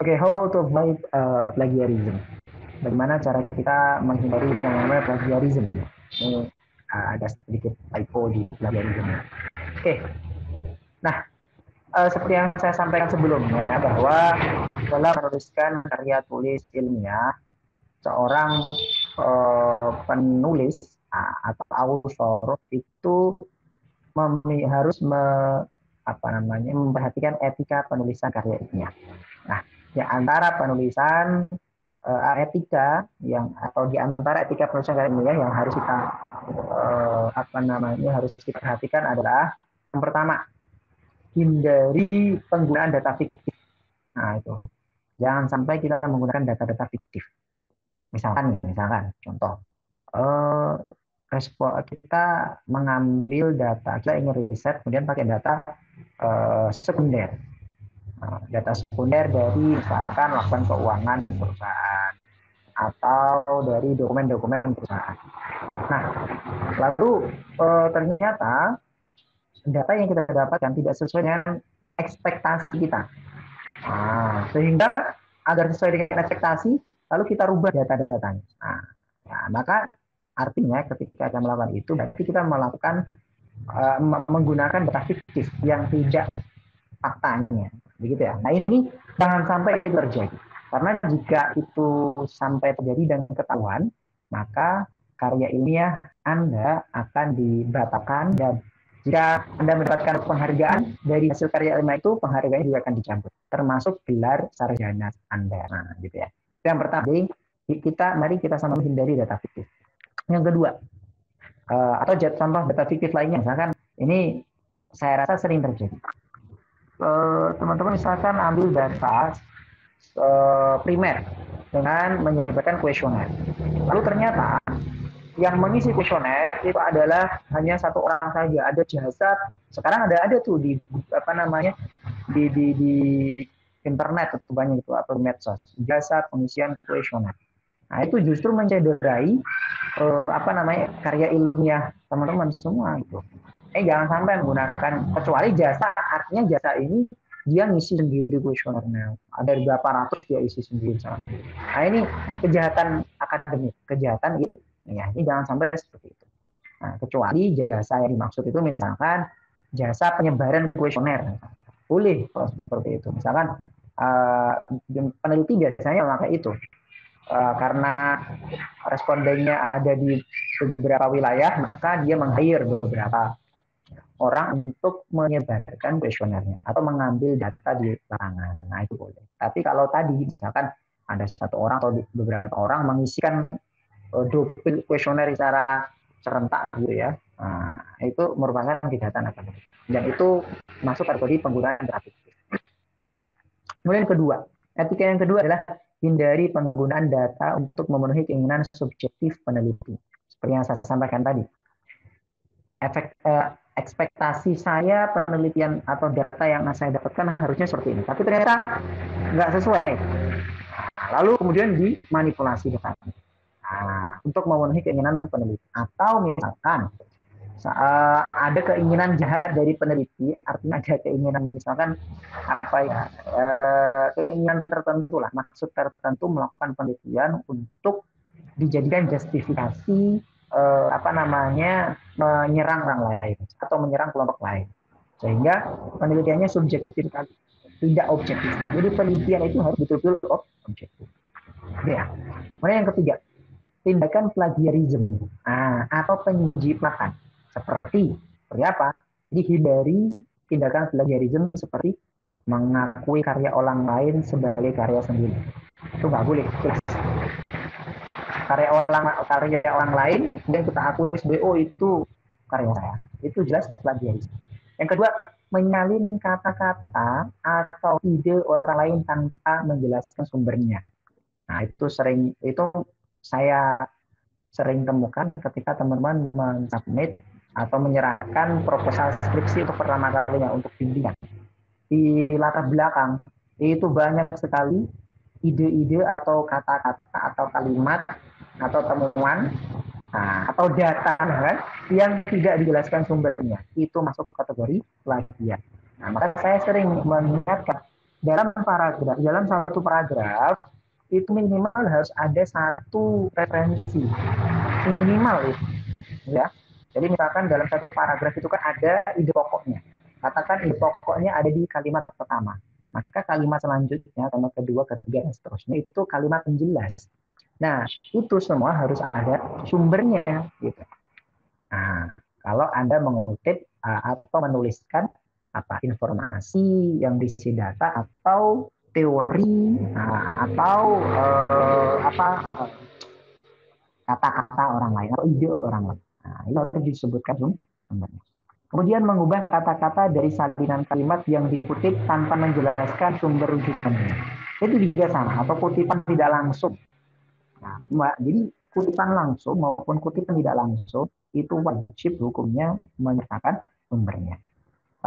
Oke, how to avoid plagiarism. Bagaimana cara kita menghindari yang namanya plagiarism? Ini ada sedikit typo di plagiarism. Oke, nah seperti yang saya sampaikan sebelumnya bahwa dalam menuliskan karya tulis ilmiah, seorang penulis atau author itu harus memperhatikan etika penulisan karya ilmiah. Nah, di antara penulisan etika atau di antara etika penulisan karya ilmiah yang harus kita harus kita perhatikan adalah yang pertama, hindari penggunaan data fiktif. Nah, itu. Jangan sampai kita menggunakan data-data fiktif. Misalkan contoh, kita mengambil data, kita ingin riset, kemudian pakai data sekunder. Data sekunder dari misalkan laporan keuangan perusahaan atau dari dokumen-dokumen perusahaan. Nah, lalu ternyata data yang kita dapatkan tidak sesuai dengan ekspektasi kita. Sehingga agar sesuai dengan ekspektasi, lalu kita rubah data-datanya. Maka artinya ketika kita melakukan itu, berarti kita melakukan menggunakan data fiktif yang tidak faktanya, begitu ya. Nah, ini jangan sampai itu terjadi, karena jika itu sampai terjadi dan ketahuan, maka karya ilmiah Anda akan dibatalkan, dan jika Anda mendapatkan penghargaan dari hasil karya ilmiah itu, penghargaannya juga akan dicabut, termasuk gelar sarjana Anda. Nah, gitu ya. Itu yang pertama. Mari kita sama menghindari data fiktif. Yang kedua, atau contoh data fiktif lainnya, misalkan ini saya rasa sering terjadi. Teman-teman misalkan ambil data primer dengan menyebarkan kuesioner. Lalu ternyata yang mengisi kuesioner itu adalah hanya satu orang saja. Ada jasa, sekarang ada tuh di di internet itu banyak itu atau medsos, jasa pengisian kuesioner. Nah, itu justru mencederai karya ilmiah teman-teman semua itu. Jangan sampai menggunakan, kecuali jasa, artinya jasa ini dia ngisi sendiri kuesionernya. Ada berapa ratus dia isi sendiri. Nah, ini kejahatan akademik, kejahatan itu. Ya, ini jangan sampai seperti itu. Nah, kecuali jasa yang dimaksud itu misalkan jasa penyebaran kuesioner. Boleh kalau seperti itu. Misalkan peneliti biasanya memakai itu. Karena respondennya ada di beberapa wilayah, maka dia meng-hire beberapa orang untuk menyebarkan kuesionernya atau mengambil data di lapangan. Nah, itu boleh. Tapi kalau tadi misalkan ada satu orang atau beberapa orang mengisikan double kuesioner secara serentak gitu ya, nah, itu merupakan kejahatan akademik dan itu masuk kategori penggunaan data fiktif. Kemudian etika yang kedua adalah hindari penggunaan data untuk memenuhi keinginan subjektif peneliti. Seperti yang saya sampaikan tadi. Ekspektasi saya penelitian atau data yang saya dapatkan harusnya seperti ini, tapi ternyata nggak sesuai. Lalu kemudian dimanipulasi data untuk memenuhi keinginan peneliti. Atau misalkan ada keinginan jahat dari peneliti, artinya ada keinginan misalkan keinginan tertentu lah, maksud tertentu melakukan penelitian untuk dijadikan justifikasi menyerang orang lain atau menyerang kelompok lain, sehingga penelitiannya subjektif, tidak objektif. Jadi penelitian itu harus betul-betul objektif. Ya. Kemudian yang ketiga, tindakan plagiarisme atau penjiplakan. Seperti apa? Jadi hindari tindakan plagiarisme seperti mengakui karya orang lain sebagai karya sendiri. Itu nggak boleh. Karya orang lain dan kita akui sebagai itu karya saya. Itu jelas plagiarisme. Yang kedua, menyalin kata-kata atau ide orang lain tanpa menjelaskan sumbernya. Nah, itu saya sering temukan ketika teman-teman mensubmit atau menyerahkan proposal skripsi untuk pertama kalinya untuk bimbingan. Di latar belakang itu banyak sekali ide-ide atau kata-kata atau kalimat atau temuan atau data yang tidak dijelaskan sumbernya. Itu masuk kategori plagiat. Nah, maka saya sering mengingatkan dalam satu paragraf itu minimal harus ada satu referensi minimal itu, ya. Jadi misalkan dalam satu paragraf itu kan ada ide pokoknya. Katakan ide pokoknya ada di kalimat pertama. Maka kalimat selanjutnya, kalimat kedua, ketiga, dan seterusnya itu kalimat penjelas. Nah, itu semua harus ada sumbernya, gitu. Nah, kalau Anda mengutip atau menuliskan informasi yang diisi data atau teori, atau kata-kata orang lain atau ide orang lain. Nah, itu harus disebutkan sumbernya. Kemudian mengubah kata-kata dari salinan kalimat yang dikutip tanpa menjelaskan sumber rujukannya. Itu juga sama, atau kutipan tidak langsung. Nah, jadi kutipan langsung maupun kutipan tidak langsung itu wajib hukumnya menyertakan sumbernya.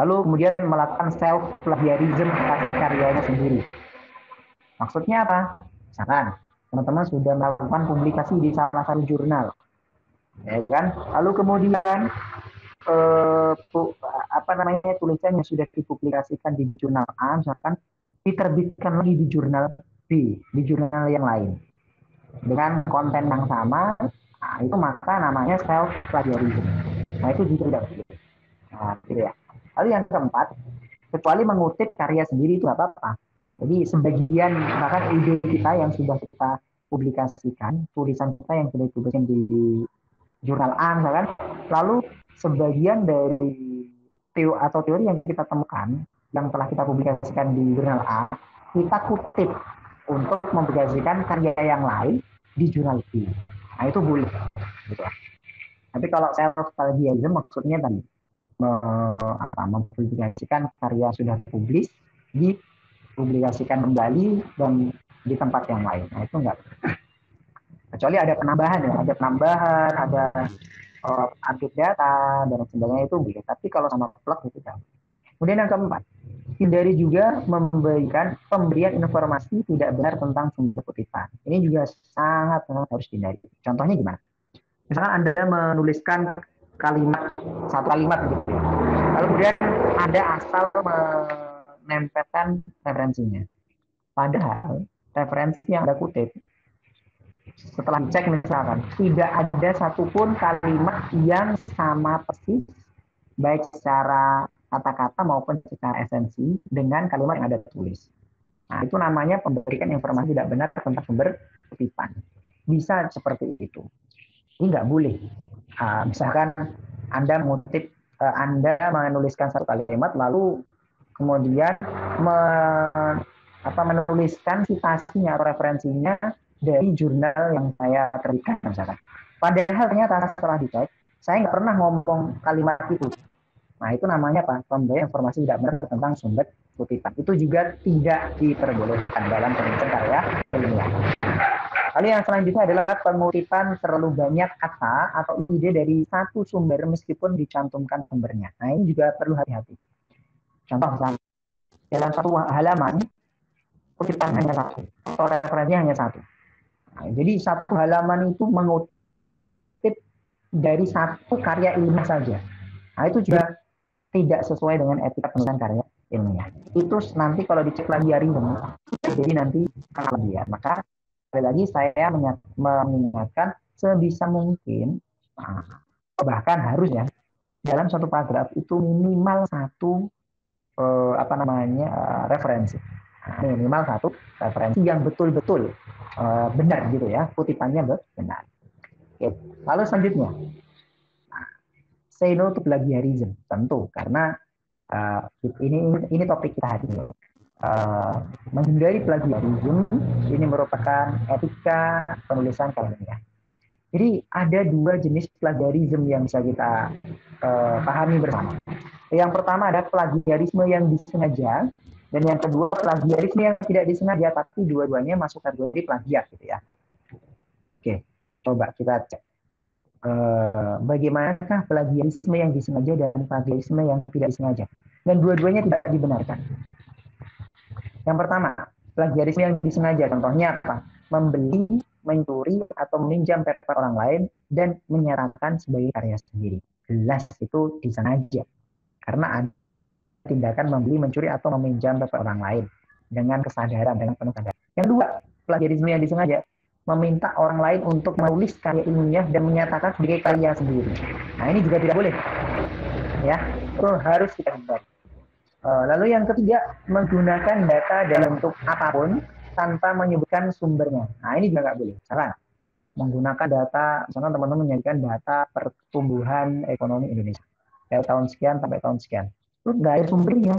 Lalu kemudian melakukan self plagiarism atas karyanya sendiri. Maksudnya apa? Misalkan teman-teman sudah melakukan publikasi di salah satu jurnal, ya kan? Lalu kemudian tulisan yang sudah dipublikasikan di jurnal A, misalkan diterbitkan lagi di jurnal B, di jurnal yang lain dengan konten yang sama, nah, itu maka namanya self plagiarism. Nah, itu juga tidak boleh. Nah, gitu ya. Lalu yang keempat, kecuali mengutip karya sendiri itu apa-apa. Jadi sebagian bahkan ide kita yang sudah kita publikasikan, tulisan kita yang sudah dipublikasikan di jurnal A misalkan, lalu sebagian dari teori yang kita temukan yang telah kita publikasikan di jurnal A, kita kutip untuk mempublikasikan karya yang lain di jurnal B. Nah, itu boleh. Gitu. Tapi kalau self plagiarism maksudnya tadi mempublikasikan karya sudah publis, dipublikasikan kembali dan di tempat yang lain. Nah, itu enggak. Kecuali ada penambahan ya, ada update data dan sebagainya itu boleh. Tapi kalau sama plug itu tidak. Kemudian yang keempat, hindari juga memberikan pemberian informasi tidak benar tentang sumber kutipan. Ini juga sangat harus dihindari. Contohnya gimana? Misalkan Anda menuliskan satu kalimat gitu. Lalu kemudian Anda asal menempelkan referensinya. Padahal referensi yang Anda kutip setelah dicek misalkan tidak ada satupun kalimat yang sama persis baik secara kata-kata maupun secara esensi dengan kalimat yang Anda tulis. Nah, itu namanya memberikan informasi tidak benar tentang sumber kutipan. Bisa seperti itu. Ini nggak boleh. Misalkan Anda mengutip, Anda menuliskan satu kalimat, lalu kemudian menuliskan citasinya atau referensinya dari jurnal yang saya terbitkan misalkan. Padahal ternyata setelah dicek, saya nggak pernah ngomong kalimat itu. Nah, itu namanya apa? Pemberian informasi tidak benar tentang sumber kutipan. Itu juga tidak diperbolehkan dalam penulisan karya ilmiah. Lalu yang selanjutnya adalah pengutipan terlalu banyak kata atau ide dari satu sumber meskipun dicantumkan sumbernya. Nah, ini juga perlu hati-hati. Contoh misalnya, dalam satu halaman, kutipan hanya satu, atau referensinya hanya satu. Nah, jadi satu halaman itu mengutip dari satu karya ilmiah saja. Nah, itu juga tidak sesuai dengan etika penulisan karya ilmiah. Itu nanti kalau dicek lagi hari ini, jadi nanti akan plagiat. Maka sekali lagi saya mengingatkan sebisa mungkin, bahkan harus ya, dalam satu paragraf itu minimal satu referensi. Minimal satu referensi yang betul-betul benar gitu ya, kutipannya benar. Oke. Lalu selanjutnya, say no to plagiarism, tentu karena ini topik kita hari ini. Menghindari plagiarism ini merupakan etika penulisan karya ilmiah. Jadi ada dua jenis plagiarisme yang bisa kita pahami bersama. Yang pertama ada plagiarisme yang disengaja, dan yang kedua plagiarisme yang tidak disengaja, tapi dua-duanya masuk kategori plagiat gitu ya. Oke, coba kita cek. Bagaimanakah plagiarisme yang disengaja dan plagiarisme yang tidak disengaja? Dan dua-duanya tidak dibenarkan. Yang pertama, plagiarisme yang disengaja, contohnya apa? Membeli, mencuri, atau meminjam paper orang lain dan menyarankan sebagai karya sendiri. Jelas itu disengaja. Karena ada tindakan membeli, mencuri, atau meminjam paper orang lain. dengan kesadaran, dengan penuh kesadaran. Yang kedua, plagiarisme yang disengaja, meminta orang lain untuk menulis karya ilmiah dan menyatakan sebagai karya sendiri. Nah, ini juga tidak boleh, ya. Itu harus kita hindari. Lalu yang ketiga, menggunakan data dalam bentuk apapun tanpa menyebutkan sumbernya. Nah, ini juga nggak boleh. Misalkan menggunakan data, misalkan teman-teman menyajikan data pertumbuhan ekonomi Indonesia dari tahun sekian sampai tahun sekian. Itu nggak ada sumbernya.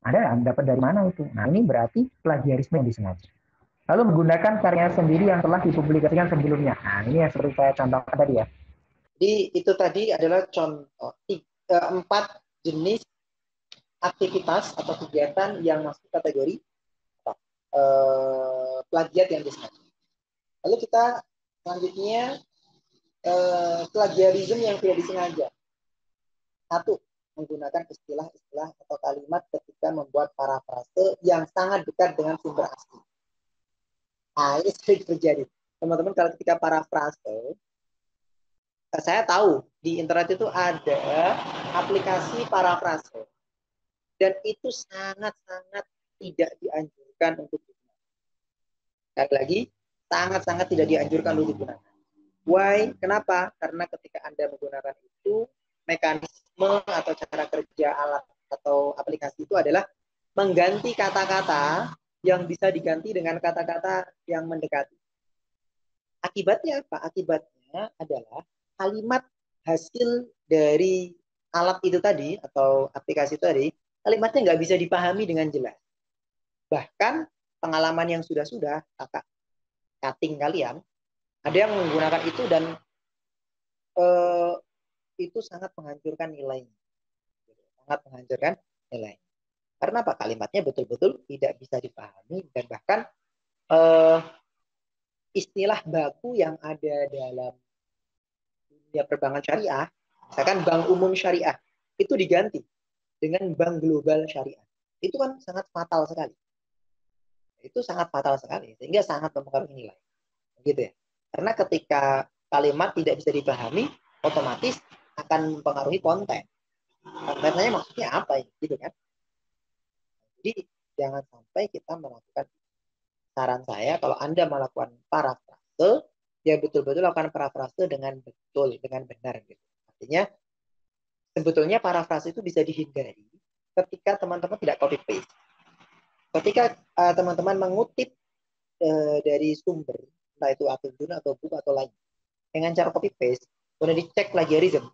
Ada dapat dari mana itu? Nah, ini berarti plagiarisme yang disengaja. Lalu menggunakan karya sendiri yang telah dipublikasikan sebelumnya. Nah, ini yang seperti saya contohkan tadi ya. Jadi itu tadi adalah contoh 4 jenis aktivitas atau kegiatan yang masuk kategori plagiat yang disengaja. Lalu kita selanjutnya plagiarisme yang tidak disengaja. Satu, menggunakan istilah-istilah atau kalimat ketika membuat parafrase yang sangat dekat dengan sumber asli. Nah, ini sering terjadi. Teman-teman kalau ketika parafrase, saya tahu di internet itu ada aplikasi parafrase. Dan itu sangat-sangat tidak dianjurkan untuk digunakan. Sekali lagi, sangat-sangat tidak dianjurkan untuk digunakan. Why? Kenapa? Karena ketika Anda menggunakan itu, mekanisme atau cara kerja alat atau aplikasi itu adalah mengganti kata-kata yang bisa diganti dengan kata-kata yang mendekati. Akibatnya apa? Akibatnya adalah kalimat hasil dari alat itu tadi atau aplikasi itu tadi, kalimatnya nggak bisa dipahami dengan jelas. Bahkan pengalaman yang sudah-sudah, kakak cutting kalian, ada yang menggunakan itu dan itu sangat menghancurkan nilainya. Sangat menghancurkan nilai. Karena apa? Kalimatnya betul-betul tidak bisa dipahami dan bahkan istilah baku yang ada dalam dunia perbankan syariah, misalkan bank umum syariah, itu diganti dengan bank global syariah. Itu kan sangat fatal sekali. Itu sangat fatal sekali, sehingga sangat mempengaruhi nilai. Gitu ya. Karena ketika kalimat tidak bisa dipahami, otomatis akan mempengaruhi konten. Kontennya maksudnya apa ya? Gitu kan? Jadi jangan sampai kita melakukan, saran saya kalau Anda melakukan parafrase, ya betul-betul lakukan parafrase dengan betul, dengan benar gitu. Artinya sebetulnya parafrase itu bisa dihindari ketika teman-teman tidak copy paste. Ketika teman-teman mengutip dari sumber, entah itu akun atau buku atau lain, dengan cara copy paste, kemudian dicek plagiarism,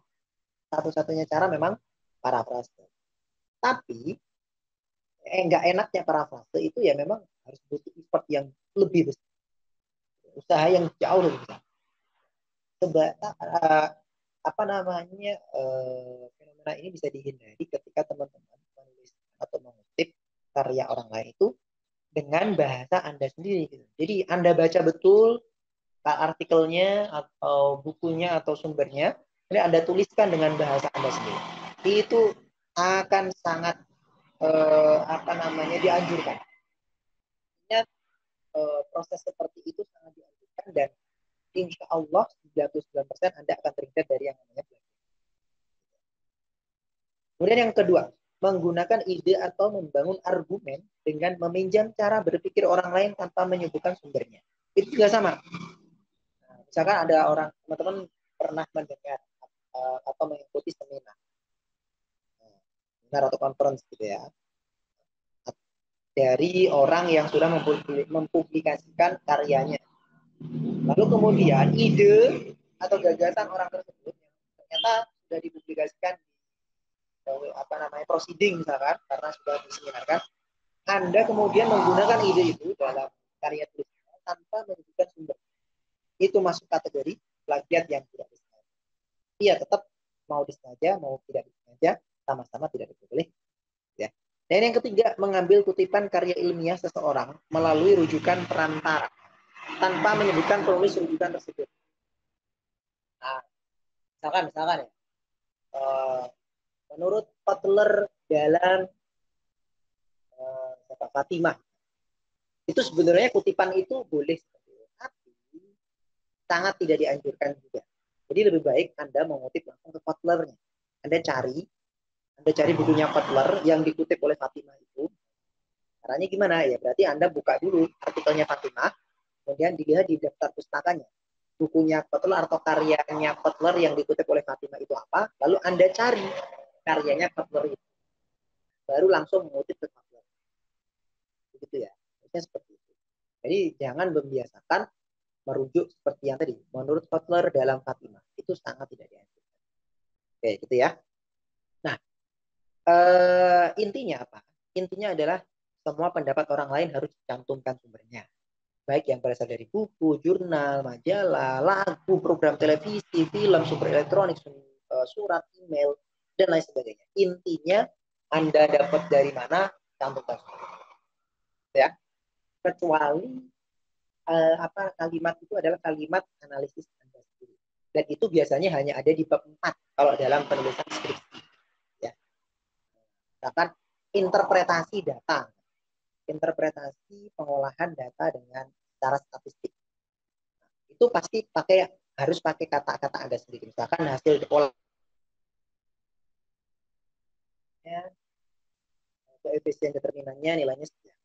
satu-satunya cara memang parafrase. Tapi nggak enaknya parafrase itu ya memang harus butuh effort yang lebih besar, usaha yang jauh lebih besar. Sebab apa namanya fenomena ini bisa dihindari ketika teman-teman menulis atau mengutip karya orang lain itu dengan bahasa Anda sendiri. Gitu. Jadi Anda baca betul artikelnya atau bukunya atau sumbernya, ini Anda tuliskan dengan bahasa Anda sendiri. Itu akan sangat apa namanya dianjurkan. Proses seperti itu sangat dianjurkan dan insya Allah 99% Anda akan terhindar dari yang namanya belajar. Kemudian yang kedua, menggunakan ide atau membangun argumen dengan meminjam cara berpikir orang lain tanpa menyebutkan sumbernya. Itu juga sama. Nah, misalkan ada orang, teman-teman pernah mendengar atau mengikuti seminar atau conference gitu ya, dari orang yang sudah mempublikasikan karyanya. Lalu kemudian ide atau gagasan orang tersebut yang ternyata sudah dipublikasikan di apa namanya proceeding misalkan karena sudah diseminarkan, Anda kemudian menggunakan ide itu dalam karya tulisnya tanpa menyebutkan sumber. Itu masuk kategori plagiat yang tidak disengaja. Iya, tetap mau disengaja mau tidak disengaja sama-sama tidak diboleh. Ya. Dan yang ketiga, mengambil kutipan karya ilmiah seseorang melalui rujukan perantara tanpa menyebutkan penulis rujukan tersebut. Nah, misalkan ya, menurut Kotler dalam Fatimah, itu sebenarnya kutipan itu boleh, tapi sangat tidak dianjurkan juga. Jadi lebih baik Anda mengutip langsung ke Kotlernya. Anda cari bukunya Kotler yang dikutip oleh Fatimah itu, Caranya gimana? Ya berarti Anda buka dulu artikelnya Fatimah, kemudian dilihat di daftar pustakanya. Bukunya Kotler atau karyanya Kotler yang dikutip oleh Fatimah itu apa, lalu Anda cari karyanya Kotler itu. Baru langsung mengutip ke Kotler. Begitu ya. Harusnya seperti itu. Jadi jangan membiasakan merujuk seperti yang tadi. Menurut Kotler dalam Fatimah itu sangat tidak dianjurkan. Oke, gitu ya. Nah, intinya apa? Intinya adalah semua pendapat orang lain harus dicantumkan sumbernya. Baik yang berasal dari buku, jurnal, majalah, lagu, program televisi, film, sumber elektronik, surat, email, dan lain sebagainya. Intinya Anda dapat dari mana, cantumkan sumbernya. Ya. Kecuali kalimat itu adalah kalimat analisis Anda sendiri. Dan itu biasanya hanya ada di bab 4 kalau dalam penulisan skripsi. Ya. Bahkan interpretasi data, interpretasi pengolahan data dengan cara statistik. Itu pasti harus pakai kata-kata Anda sendiri. Misalkan hasil olah koefisien determinannya nilainya sekian.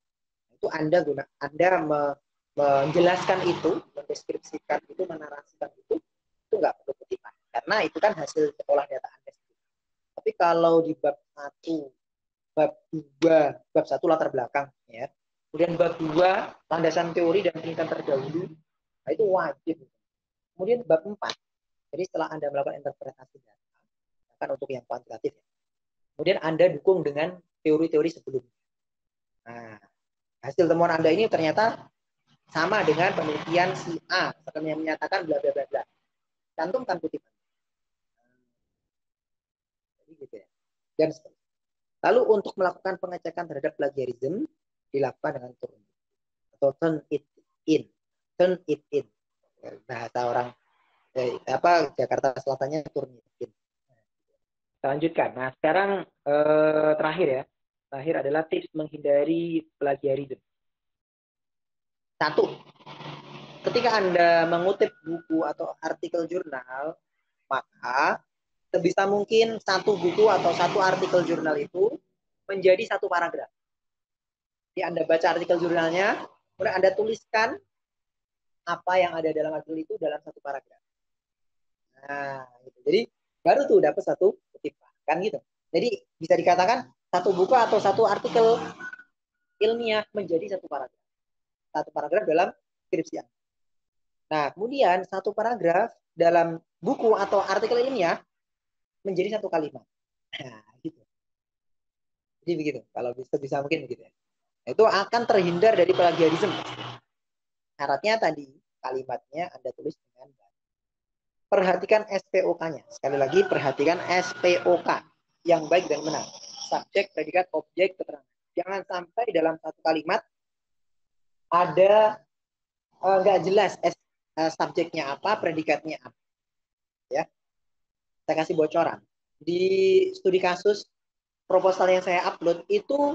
Itu Anda menjelaskan itu, mendeskripsikan itu, menarasikan itu nggak perlu kutipan. Karena itu kan hasil olah data Anda sendiri. Tapi kalau di bab 1, bab 2, bab 1 latar belakang, ya. Kemudian bab 2 landasan teori dan penelitian terdahulu, nah itu wajib. Kemudian bab 4, jadi setelah Anda melakukan interpretasi data, kan untuk yang kuantitatif, ya. Kemudian Anda dukung dengan teori-teori sebelumnya. Nah, hasil temuan Anda ini ternyata sama dengan penelitian si A, yang menyatakan bla bla bla bla. Cantumkan kutipan. Jadi gitu ya. Dan lalu untuk melakukan pengecekan terhadap plagiarisme dilakukan dengan turn atau turn it in. Turn it in. Bahasa orang Jakarta Selatannya turn it in. Kita lanjutkan. Nah, sekarang terakhir ya. Terakhir adalah tips menghindari plagiarisme. 1. Ketika Anda mengutip buku atau artikel jurnal, maka sebisa mungkin satu buku atau satu artikel jurnal itu menjadi satu paragraf. Jadi Anda baca artikel jurnalnya, kemudian Anda tuliskan apa yang ada dalam artikel itu dalam satu paragraf. Nah, gitu. Jadi baru tuh dapat satu kutipan, kan gitu. Jadi bisa dikatakan satu buku atau satu artikel ilmiah menjadi satu paragraf. Satu paragraf dalam skripsi. Nah, kemudian satu paragraf dalam buku atau artikel ilmiah menjadi satu kalimat. Nah, gitu. Jadi begitu. Kalau bisa mungkin begitu ya. Itu akan terhindar dari plagiarisme. Syaratnya tadi kalimatnya Anda tulis dengan baik. Perhatikan SPOK-nya. Sekali lagi perhatikan SPOK yang baik dan benar. Subjek, predikat, objek, keterangan. Jangan sampai dalam satu kalimat ada nggak jelas subjeknya apa, predikatnya apa. Ya, saya kasih bocoran. Di studi kasus proposal yang saya upload itu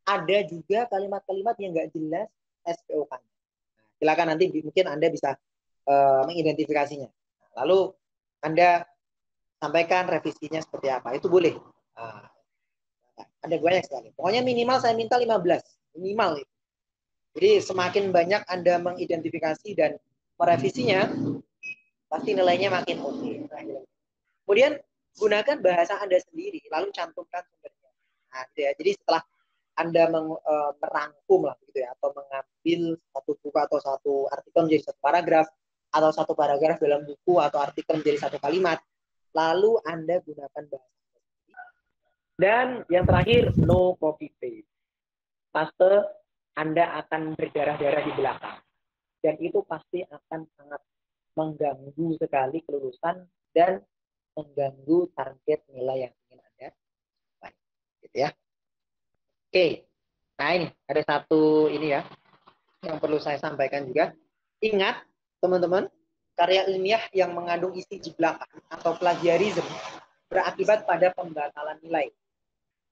ada juga kalimat-kalimat yang nggak jelas SPOK-nya. Nah, silakan nanti mungkin Anda bisa mengidentifikasinya. Lalu Anda sampaikan revisinya seperti apa. Itu boleh. Nah, ada banyak sekali. Pokoknya minimal saya minta 15. Minimal itu. Jadi semakin banyak Anda mengidentifikasi dan merevisinya, pasti nilainya makin oke. Kemudian gunakan bahasa Anda sendiri, lalu cantumkan sumbernya. Nah, ya. Jadi setelah Anda merangkum lah gitu ya, atau mengambil satu buku atau satu artikel menjadi satu paragraf, atau satu paragraf dalam buku atau artikel menjadi satu kalimat, lalu Anda gunakan bahasa. Dan yang terakhir, no copy paste. Paste Anda akan berdarah-darah di belakang. Dan itu pasti akan sangat mengganggu sekali kelulusan dan mengganggu target nilai yang ingin Anda capai. Gitu ya. Oke. Nah ini ada satu ini ya yang perlu saya sampaikan juga. Ingat teman-teman, karya ilmiah yang mengandung isi jiplakan atau plagiarisme berakibat pada pembatalan nilai,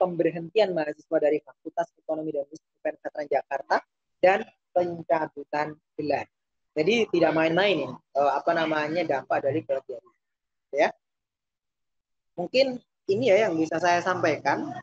pemberhentian mahasiswa dari Fakultas Ekonomi dan Bisnis Veteran Jakarta, dan pencabutan gelar. Jadi tidak main-main ya, dampak dari plagiarisme. Ya, mungkin ini ya yang bisa saya sampaikan.